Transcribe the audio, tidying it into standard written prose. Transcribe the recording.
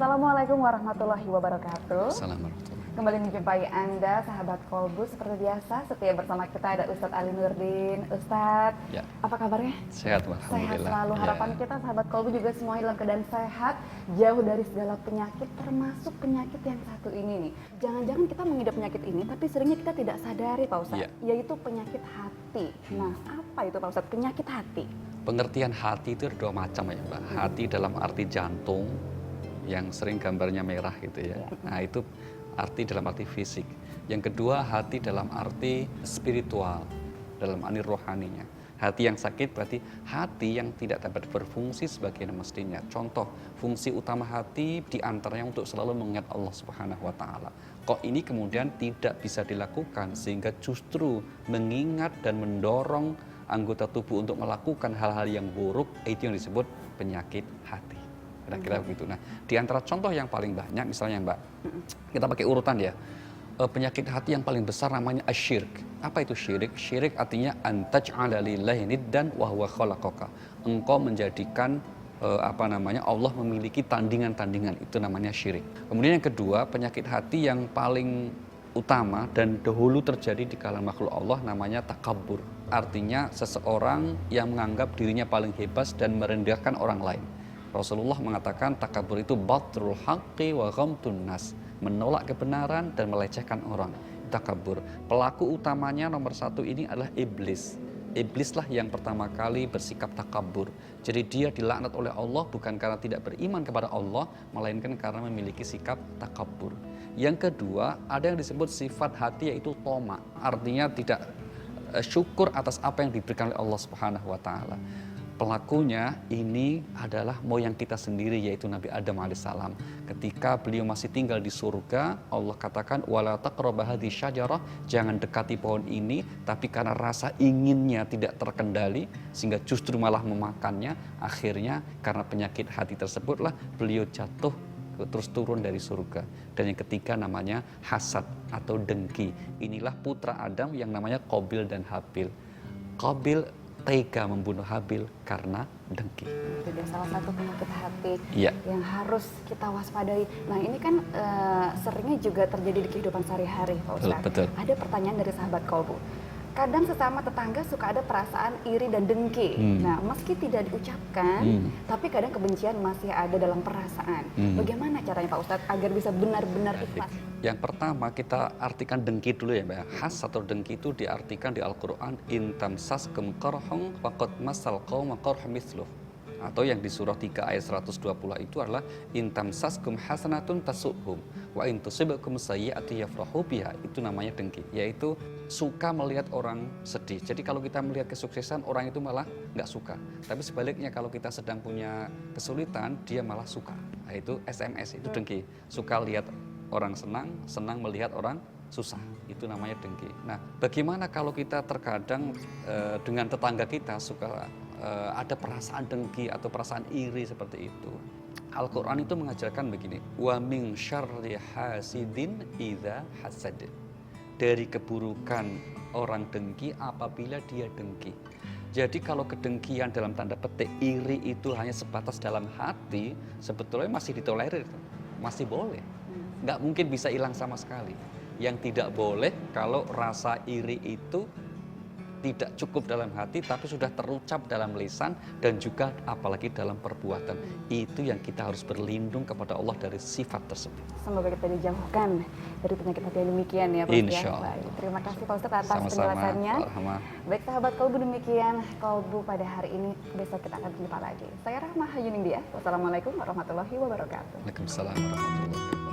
Assalamualaikum warahmatullahi wabarakatuh. Assalamualaikum. Kembali menjumpai Anda, sahabat Kolbu. Seperti biasa, setia bersama kita ada Ustadz Ali Nurdin. Ustadz, Ya. apa kabarnya? Sehat, Sehat alhamdulillah. selalu. Harapan kita, sahabat Kolbu juga semuanya dalam keadaan sehat, jauh dari segala penyakit, termasuk penyakit yang satu ini nih. Jangan-jangan kita mengidap penyakit ini, tapi seringnya kita tidak sadari, Pak Ustadz, Ya. yaitu penyakit hati. Nah, apa itu Pak Ustadz, penyakit hati? Pengertian hati itu ada dua macam ya, Mbak. Hati dalam arti jantung, yang sering gambarnya merah gitu ya. Nah, itu arti dalam arti fisik. Yang kedua, hati dalam arti spiritual, dalam arti rohaninya. Hati yang sakit berarti hati yang tidak dapat berfungsi sebagaimana mestinya. Contoh, fungsi utama hati diantaranya untuk selalu mengingat Allah Subhanahu wa Ta'ala. Kok ini kemudian tidak bisa dilakukan, sehingga justru mengingat dan mendorong anggota tubuh untuk melakukan hal-hal yang buruk, itu yang disebut penyakit hati. Kira-kira begitu. Nah, di antara contoh yang paling banyak, misalnya Mbak, kita pakai urutan ya. Penyakit hati yang paling besar namanya asyirk. Apa itu syirik? Syirik artinya antaj'ala lillahi niddan wa huwa khalaqaka. Engkau menjadikan Allah memiliki tandingan-tandingan, itu namanya syirik. Kemudian yang kedua, penyakit hati yang paling utama dan dahulu terjadi di kalangan makhluk Allah namanya takabbur. Artinya seseorang yang menganggap dirinya paling hebat dan merendahkan orang lain. Rasulullah mengatakan takabur itu batrul haqqi wa ghamtun nas, menolak kebenaran dan melecehkan orang. Takabur. Pelaku utamanya nomor satu ini adalah iblis. Iblislah yang pertama kali bersikap takabur. Jadi dia dilaknat oleh Allah bukan karena tidak beriman kepada Allah, melainkan karena memiliki sikap takabur. Yang kedua, ada yang disebut sifat hati yaitu toma. Artinya tidak syukur atas apa yang diberikan oleh Allah Subhanahu wa Ta'ala. Pelakunya ini adalah moyang kita sendiri, yaitu Nabi Adam alaihissalam. Ketika beliau masih tinggal di surga, Allah katakan wala taqrabu hadhihi syajarah, jangan dekati pohon ini, tapi karena rasa inginnya tidak terkendali sehingga justru malah memakannya. Akhirnya karena penyakit hati tersebutlah beliau jatuh terus turun dari surga. Dan yang ketiga namanya hasad atau dengki. Inilah putra Adam yang namanya Qabil dan Habil. Qabil tega membunuh Habil karena dengki. Itu dia salah satu penyakit hati yang harus kita waspadai. Nah, ini kan seringnya juga terjadi di kehidupan sehari-hari, Pak Ustadz. Betul. Ada pertanyaan dari sahabat Kolbu. Kadang sesama tetangga suka ada perasaan iri dan dengki. Nah, meski tidak diucapkan, tapi kadang kebencian masih ada dalam perasaan. Bagaimana caranya Pak Ustadz agar bisa benar-benar ikhlas? Yang pertama kita artikan dengki dulu ya Mbak. Hasad atau dengki itu diartikan di Al-Quran in tamsaskum qarhun faqad massal qauma qarhum mithluh. Atau yang di surah 3 ayat 120 itu adalah in tamsaskum hasanatun tasuhum wa in tusibakum sayyi'atun yafrahu biha. Itu namanya dengki, yaitu suka melihat orang sedih. Jadi kalau kita melihat kesuksesan, orang itu malah nggak suka. Tapi sebaliknya kalau kita sedang punya kesulitan, dia malah suka. Nah, itu SMS, itu dengki. Suka lihat orang senang, senang melihat orang susah. Itu namanya dengki. Nah, bagaimana kalau kita terkadang dengan tetangga kita suka ada perasaan dengki atau perasaan iri seperti itu? Al-Quran itu mengajarkan begini, wa min syarri hasidin idza hasad. Dari keburukan orang dengki apabila dia dengki. Jadi kalau kedengkian dalam tanda petik iri itu hanya sebatas dalam hati, sebetulnya masih ditolerir, masih boleh. Nggak mungkin bisa hilang sama sekali. Yang tidak boleh kalau rasa iri itu tidak cukup dalam hati tapi sudah terucap dalam lisan dan juga apalagi dalam perbuatan. Itu yang kita harus berlindung kepada Allah dari sifat tersebut. Semoga kita dijauhkan dari penyakit hati yang demikian ya Pak. Insya Allah. Terima kasih Pak Ustadz atas Sama-sama. penjelasannya. Baik sahabat Kolbu, demikian Kolbu pada hari ini. Besok kita akan jumpa lagi. Saya Rahma Hayuningdia. Wassalamualaikum warahmatullahi wabarakatuh. Waalaikumsalam warahmatullahi wabarakatuh.